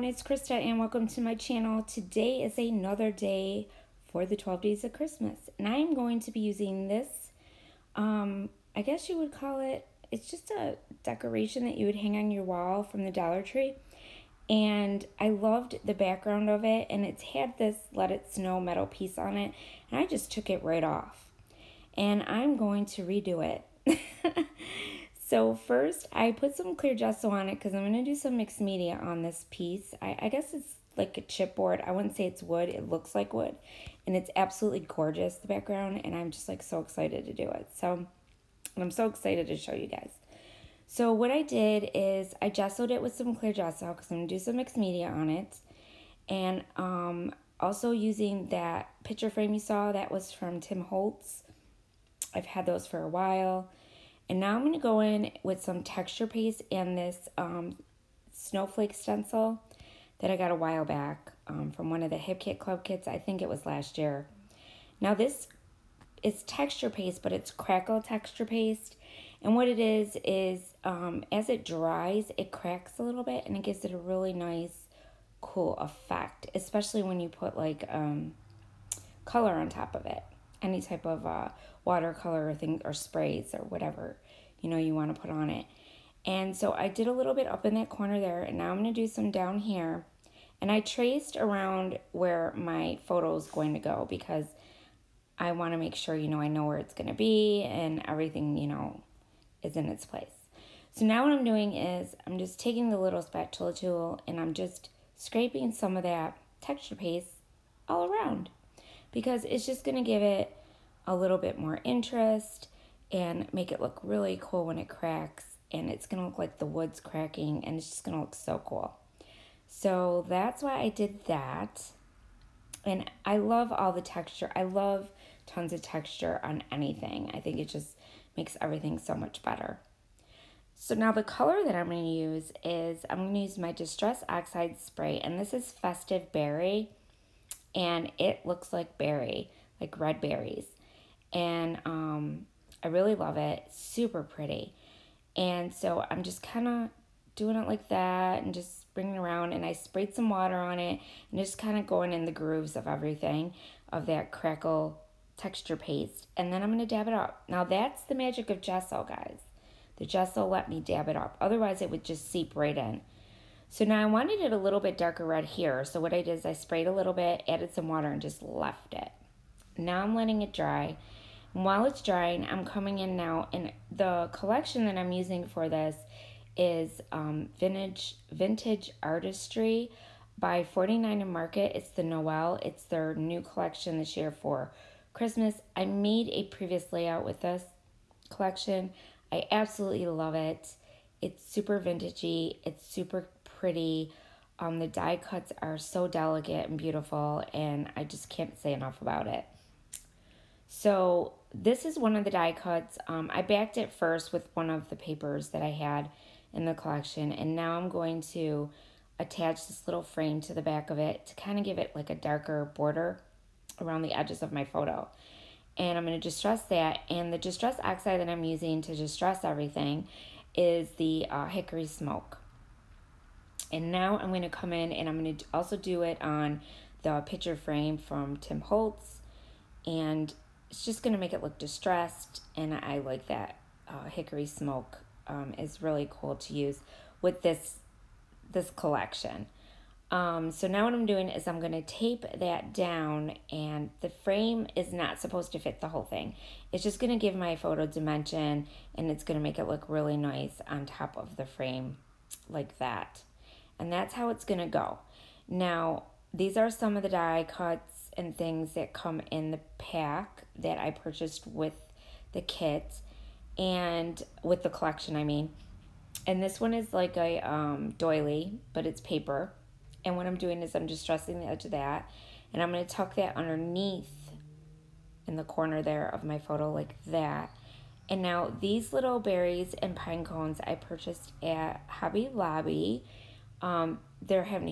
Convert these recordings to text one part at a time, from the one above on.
everyone, it's Krista and welcome to my channel. Today is another day for the 12 days of Christmas and I'm going to be using this, I guess you would call it, it's just a decoration that you would hang on your wall from the Dollar Tree. And I loved the background of it, and it's had this Let It Snow metal piece on it, and I just took it right off. And I'm going to redo it. So first, I put some clear gesso on it because I'm going to do some mixed media on this piece. I guess it's like a chipboard. I wouldn't say it's wood. It looks like wood. And it's absolutely gorgeous, the background, and I'm just like so excited to do it. So I'm so excited to show you guys. So what I did is I gessoed it with some clear gesso because I'm going to do some mixed media on it. And also using that picture frame you saw, that was from Tim Holtz. I've had those for a while. And now I'm going to go in with some texture paste and this snowflake stencil that I got a while back from one of the Hip Kit Club kits. I think it was last year. Now this is texture paste, but it's crackle texture paste. And what it is as it dries, it cracks a little bit and it gives it a really nice, cool effect, especially when you put like color on top of it. Any type of watercolor or thing or sprays or whatever you want to put on it. And so I did a little bit up in that corner there, and now I'm going to do some down here. And I traced around where my photo is going to go because I want to make sure I know where it's going to be and everything is in its place. So now what I'm doing is I'm just taking the little spatula tool and I'm just scraping some of that texture paste all around, because it's just going to give it a little bit more interest and make it look really cool when it cracks, and it's going to look like the wood's cracking, and it's just going to look so cool. So that's why I did that. And I love all the texture. I love tons of texture on anything. I think it just makes everything so much better. So now the color that I'm going to use is I'm going to use my Distress Oxide Spray, and this is Festive Berry. And it looks like berry, like red berries. And I really love it. It's super pretty. And so I'm just kind of doing it like that and just bringing it around. And I sprayed some water on it and just kind of going in the grooves of everything, of that crackle texture paste. And then I'm going to dab it up. Now that's the magic of gesso, guys. The gesso let me dab it up. Otherwise it would just seep right in. So now I wanted it a little bit darker red here. So what I did is I sprayed a little bit, added some water, and just left it. Now I'm letting it dry. And while it's drying, I'm coming in now. And the collection that I'm using for this is Vintage Artistry by 49 and Market. It's the Noel. It's their new collection this year for Christmas. I made a previous layout with this collection. I absolutely love it. It's super vintagey. It's super pretty. The die cuts are so delicate and beautiful, and I just can't say enough about it. So this is one of the die cuts. I backed it first with one of the papers that I had in the collection, and now I'm going to attach this little frame to the back of it to kind of give it like a darker border around the edges of my photo. And I'm going to distress that, and the Distress Oxide that I'm using to distress everything is the Hickory Smoke. And now I'm going to come in and I'm going to also do it on the picture frame from Tim Holtz. And it's just going to make it look distressed. And I like that Hickory Smoke is really cool to use with this collection. So now what I'm doing is I'm going to tape that down, and the frame is not supposed to fit the whole thing. It's just going to give my photo dimension, and it's going to make it look really nice on top of the frame like that. And that's how it's going to go. Now, these are some of the die cuts and things that come in the pack that I purchased with the kit and with the collection, I mean. And this one is like a doily, but it's paper. And what I'm doing is I'm distressing the edge of that, and I'm going to tuck that underneath in the corner there of my photo like that. And now these little berries and pine cones I purchased at Hobby Lobby. They have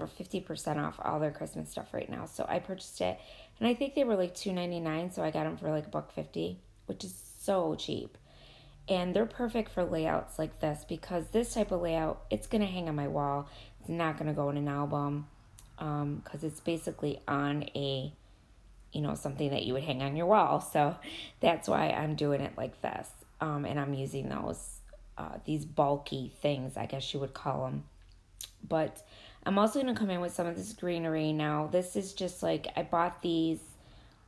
a 50% off all their Christmas stuff right now. So I purchased it, and I think they were like $2.99, so I got them for like $1.50, which is so cheap. And they're perfect for layouts like this because this type of layout, it's going to hang on my wall. It's not going to go in an album because it's basically on a, something that you would hang on your wall. So that's why I'm doing it like this. And I'm using these bulky things, I guess you would call them. But I'm also going to come in with some of this greenery. Now, this is just like, I bought these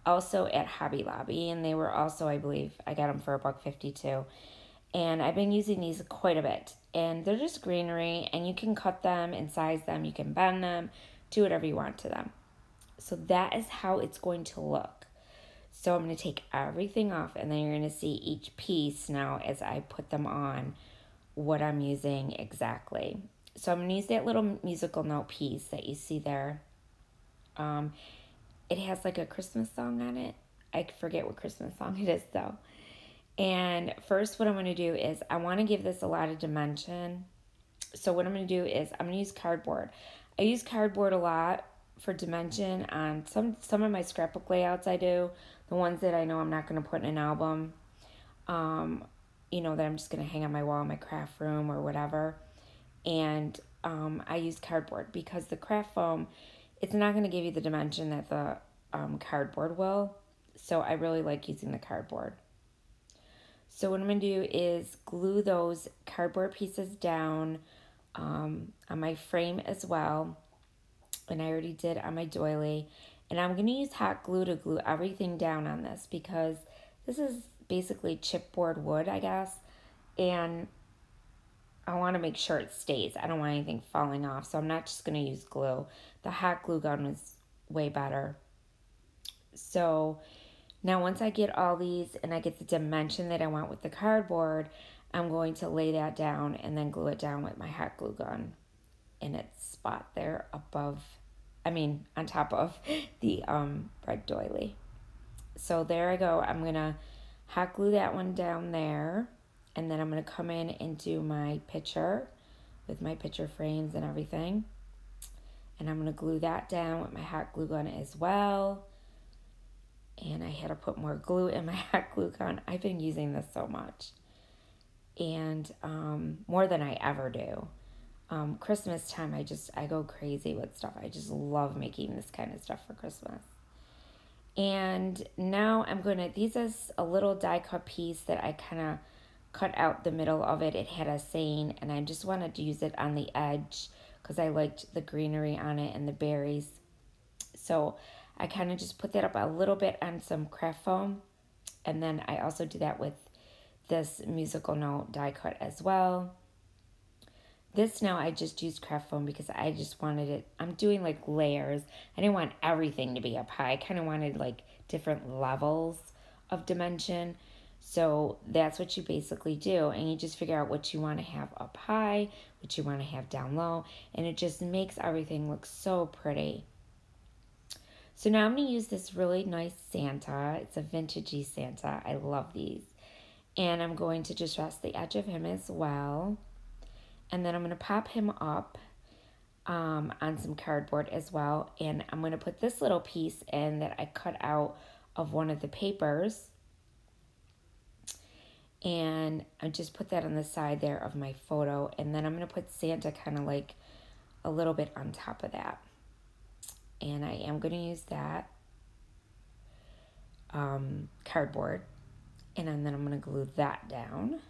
also at Hobby Lobby, and they were also, I believe, I got them for $1.50 too. And I've been using these quite a bit. And they're just greenery, and you can cut them and size them. You can bend them, do whatever you want to them. So that is how it's going to look. So I'm going to take everything off, and then you're going to see each piece now as I put them on, what I'm using exactly. So I'm going to use that little musical note piece that you see there. It has like a Christmas song on it. I forget what Christmas song it is though. And first what I'm going to do is I want to give this a lot of dimension. So what I'm going to do is I'm going to use cardboard. I use cardboard a lot for dimension on some of my scrapbook layouts I do. The ones that I know I'm not going to put in an album. That I'm just going to hang on my wall in my craft room or whatever. And I use cardboard because the craft foam, it's not going to give you the dimension that the cardboard will. So I really like using the cardboard. So what I'm going to do is glue those cardboard pieces down on my frame as well. And I already did on my doily. And I'm going to use hot glue to glue everything down on this because this is basically chipboard wood, I guess. And I want to make sure it stays. I don't want anything falling off. So I'm not just going to use glue. The hot glue gun was way better. So now once I get all these and I get the dimension that I want with the cardboard, I'm going to lay that down and then glue it down with my hot glue gun in its spot there on top of the red doily. So there I go. I'm going to hot glue that one down there. And then I'm going to come in and do my picture with my picture frames and everything. And I'm going to glue that down with my hot glue gun as well. And I had to put more glue in my hot glue gun. I've been using this so much. And more than I ever do. Christmas time, I go crazy with stuff. I just love making this kind of stuff for Christmas. And now this is a little die cut piece that I kind of cut out the middle of it. It had a saying, and I just wanted to use it on the edge because I liked the greenery on it and the berries. So I kind of just put that up a little bit on some craft foam. And then I also do that with this musical note die cut as well. This now I just used craft foam because I just wanted it. I'm doing like layers. I didn't want everything to be up high. I kind of wanted like different levels of dimension. So that's what you basically do. And you just figure out what you want to have up high, what you want to have down low. And it just makes everything look so pretty. So now I'm going to use this really nice Santa. It's a vintagey Santa. I love these. And I'm going to just rest the edge of him as well. And then I'm going to pop him up on some cardboard as well. And I'm going to put this little piece in that I cut out of one of the papers. And I just put that on the side there of my photo. And then I'm going to put Santa kind of like a little bit on top of that. And I am going to use that cardboard. And then I'm going to glue that down.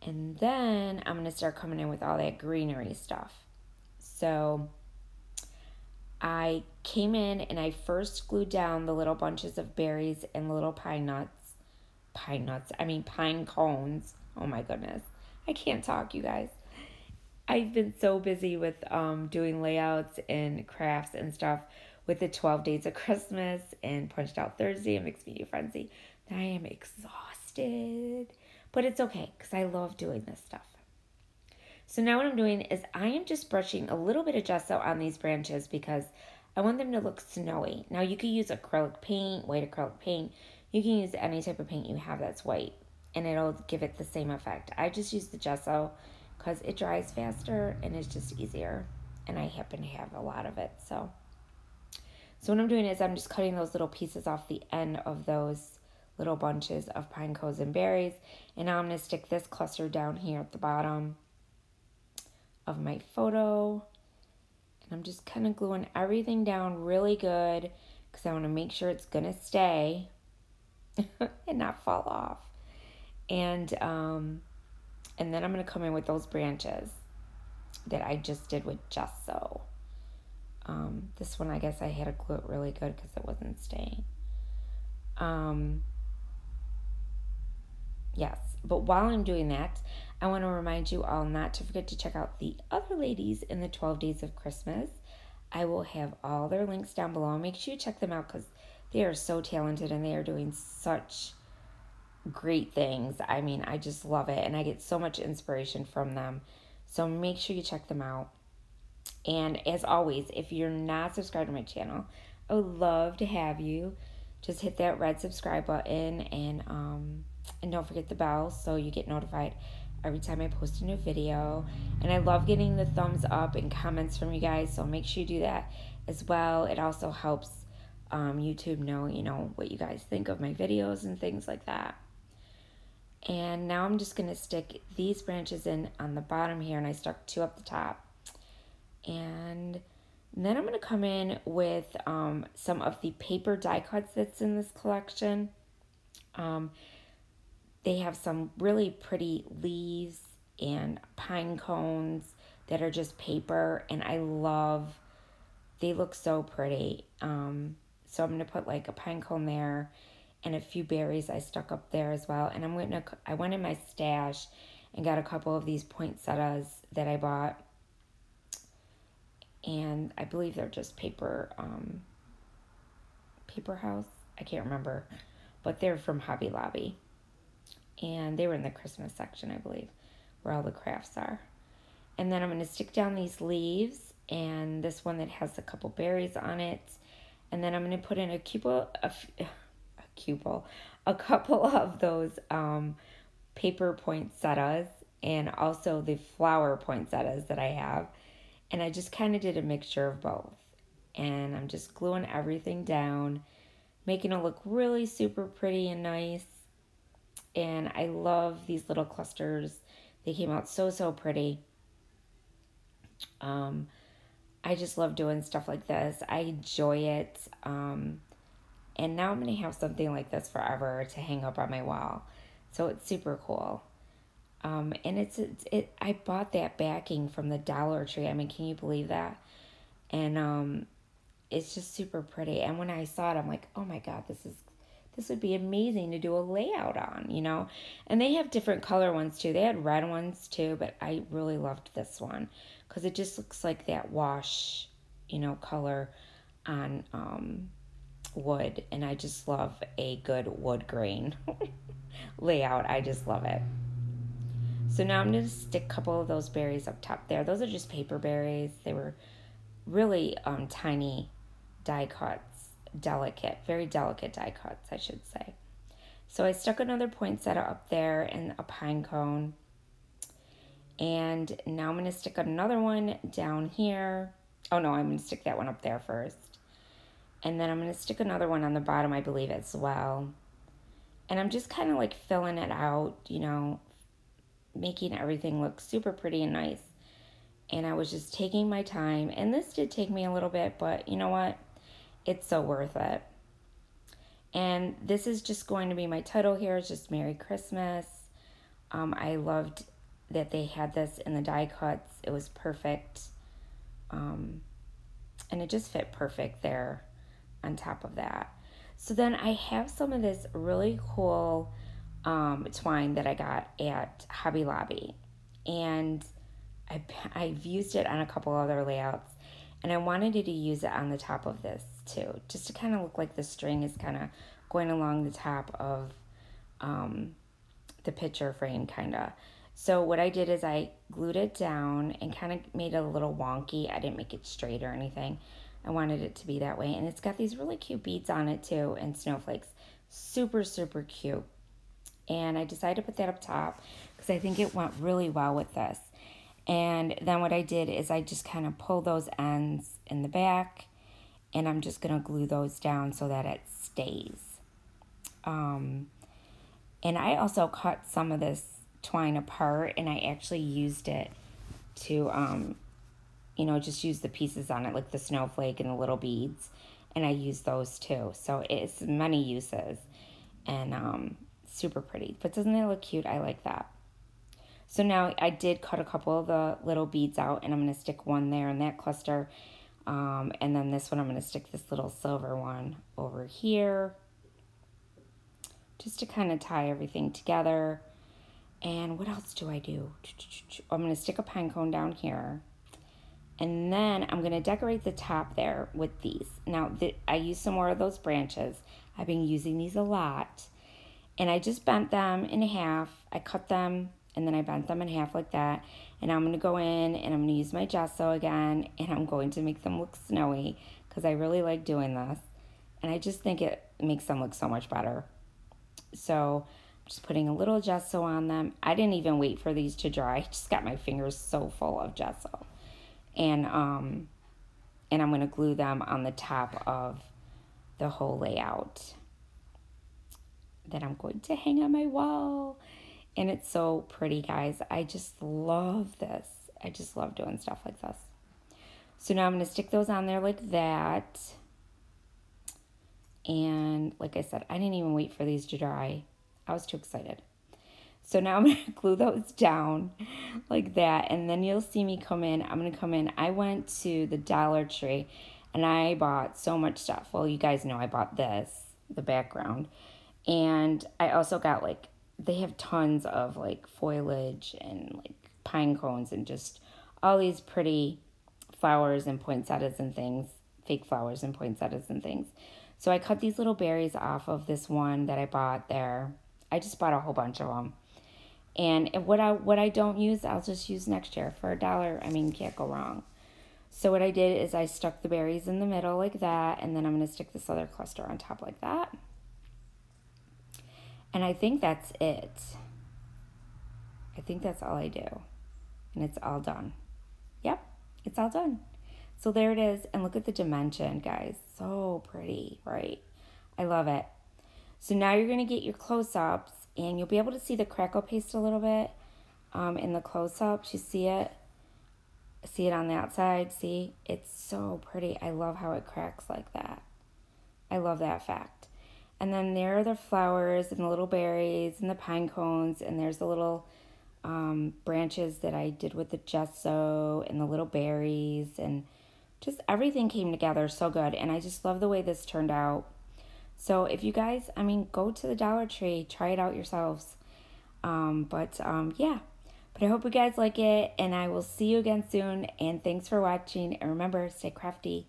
And then I'm going to start coming in with all that greenery stuff. So I came in and I first glued down the little bunches of berries and the little pine cones. Oh my goodness. I can't talk, you guys. I've been so busy with doing layouts and crafts and stuff with the 12 days of Christmas and Punched Out Thursday and Mixed Media Frenzy. I am exhausted. But it's okay because I love doing this stuff. So now what I'm doing is I am just brushing a little bit of gesso on these branches because I want them to look snowy. Now you can use acrylic paint, white acrylic paint. You can use any type of paint you have that's white and it'll give it the same effect. I just use the gesso because it dries faster and it's just easier. And I happen to have a lot of it. So what I'm doing is I'm just cutting those little pieces off the end of those little bunches of pine cones and berries. And now I'm going to stick this cluster down here at the bottom of my photo. And I'm just kind of gluing everything down really good because I want to make sure it's going to stay and not fall off. And then I'm going to come in with those branches that I just did with gesso. This one, I guess I had to glue it really good because it wasn't staying. Yes, but while I'm doing that, I want to remind you all not to forget to check out the other ladies in the 12 Days of Christmas. I will have all their links down below. Make sure you check them out because they are so talented and they are doing such great things. I mean, I just love it and I get so much inspiration from them. So make sure you check them out. And as always, if you're not subscribed to my channel, I would love to have you. Just hit that red subscribe button and don't forget the bell so you get notified every time I post a new video. And I love getting the thumbs up and comments from you guys, so make sure you do that as well. It also helps YouTube know, what you guys think of my videos and things like that. And now I'm just going to stick these branches in on the bottom here, and I stuck 2 up the top. And then I'm going to come in with some of the paper die cuts that's in this collection. They have some really pretty leaves and pine cones that are just paper, and they look so pretty. So I'm going to put like a pine cone there and a few berries I stuck up there as well. And I went in my stash and got a couple of these poinsettias that I bought. And I believe they're just paper house. I can't remember. But they're from Hobby Lobby. And they were in the Christmas section, I believe, where all the crafts are. And then I'm going to stick down these leaves and this one that has a couple berries on it. And then I'm going to put in a couple of those paper poinsettias and also the flower poinsettias that I have. And I just kind of did a mixture of both. And I'm just gluing everything down, making it look really super pretty and nice. And I love these little clusters. They came out so pretty. I just love doing stuff like this. I enjoy it. And now I'm going to have something like this forever to hang up on my wall. So it's super cool. And I bought that backing from the Dollar Tree. I mean, can you believe that? And it's just super pretty. And when I saw it, I'm like, oh my God, this would be amazing to do a layout on, And they have different color ones too. They had red ones too, but I really loved this one because it just looks like that wash, color on wood. And I just love a good wood grain layout. I just love it. So now I'm going to stick a couple of those berries up top there. Those are just paper berries. They were really tiny die cuts. Very delicate die cuts, I should say. So I stuck another poinsettia up there and a pine cone. And now I'm going to stick another one down here. Oh no, I'm going to stick that one up there first. And then I'm going to stick another one on the bottom, I believe, as well. And I'm just kind of like filling it out, making everything look super pretty and nice. And I was just taking my time. And this did take me a little bit, but you know what? It's so worth it. And this is just going to be my title here. It's just Merry Christmas. I loved that they had this in the die cuts. It was perfect. And it just fit perfect there on top of that. So then I have some of this really cool twine that I got at Hobby Lobby. And I've used it on a couple other layouts. And I wanted to use it on the top of this too, just to kind of look like the string is kind of going along the top of the picture frame kind of. So what I did is I glued it down and kind of made it a little wonky. I didn't make it straight or anything. I wanted it to be that way. And it's got these really cute beads on it too and snowflakes. Super, super cute. And I decided to put that up top because I think it went really well with this. And then what I did is I just kind of pulled those ends in the back and I'm just going to glue those down so that it stays. And I also cut some of this twine apart, and I actually used it to, just use the pieces on it, like the snowflake and the little beads. And I used those too. So it's many uses, and super pretty. But doesn't it look cute? I like that. So now I did cut a couple of the little beads out, and I'm going to stick one there in that cluster. And then this one, I'm going to stick this little silver one over here, just to kind of tie everything together. And what else do I do? I'm going to stick a pine cone down here. And then I'm going to decorate the top there with these. Now, I used some more of those branches. I've been using these a lot. And I just bent them in half. I cut them, and then I bent them in half like that. And I'm going to go in, and I'm going to use my gesso again. And I'm going to make them look snowy, because I really like doing this. And I just think it makes them look so much better. So I'm just putting a little gesso on them. I didn't even wait for these to dry. I just got my fingers so full of gesso. And I'm going to glue them on the top of the whole layout that I'm going to hang on my wall. And it's so pretty, guys. I just love this. I just love doing stuff like this. So now I'm going to stick those on there like that. And like I said, I didn't even wait for these to dry. I was too excited. So now I'm going to glue those down like that. And then you'll see me come in. I'm going to come in. I went to the Dollar Tree and I bought so much stuff. Well, you guys know I bought this, the background. And I also got they have tons of foliage and pine cones and just all these pretty flowers and poinsettias and things, fake flowers and poinsettias and things. So I cut these little berries off of this one that I bought there. I just bought a whole bunch of them. And what I don't use, I'll just use next year for $1. I mean, can't go wrong. So what I did is I stuck the berries in the middle like that, and then I'm going to stick this other cluster on top like that. And I think that's it. I think that's all I do. And it's all done. Yep, it's all done. So there it is. And look at the dimension, guys. So pretty, right? I love it. So now you're going to get your close-ups, and you'll be able to see the crackle paste a little bit in the close-ups. You see it? See it on the outside? See? It's so pretty. I love how it cracks like that. I love that fact. And then there are the flowers and the little berries and the pine cones, and there's the little branches that I did with the gesso and the little berries, and just everything came together so good. And I just love the way this turned out. So if you guys, go to the Dollar Tree, try it out yourselves. Yeah. But I hope you guys like it, and I will see you again soon. And thanks for watching. And remember, stay crafty.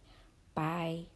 Bye.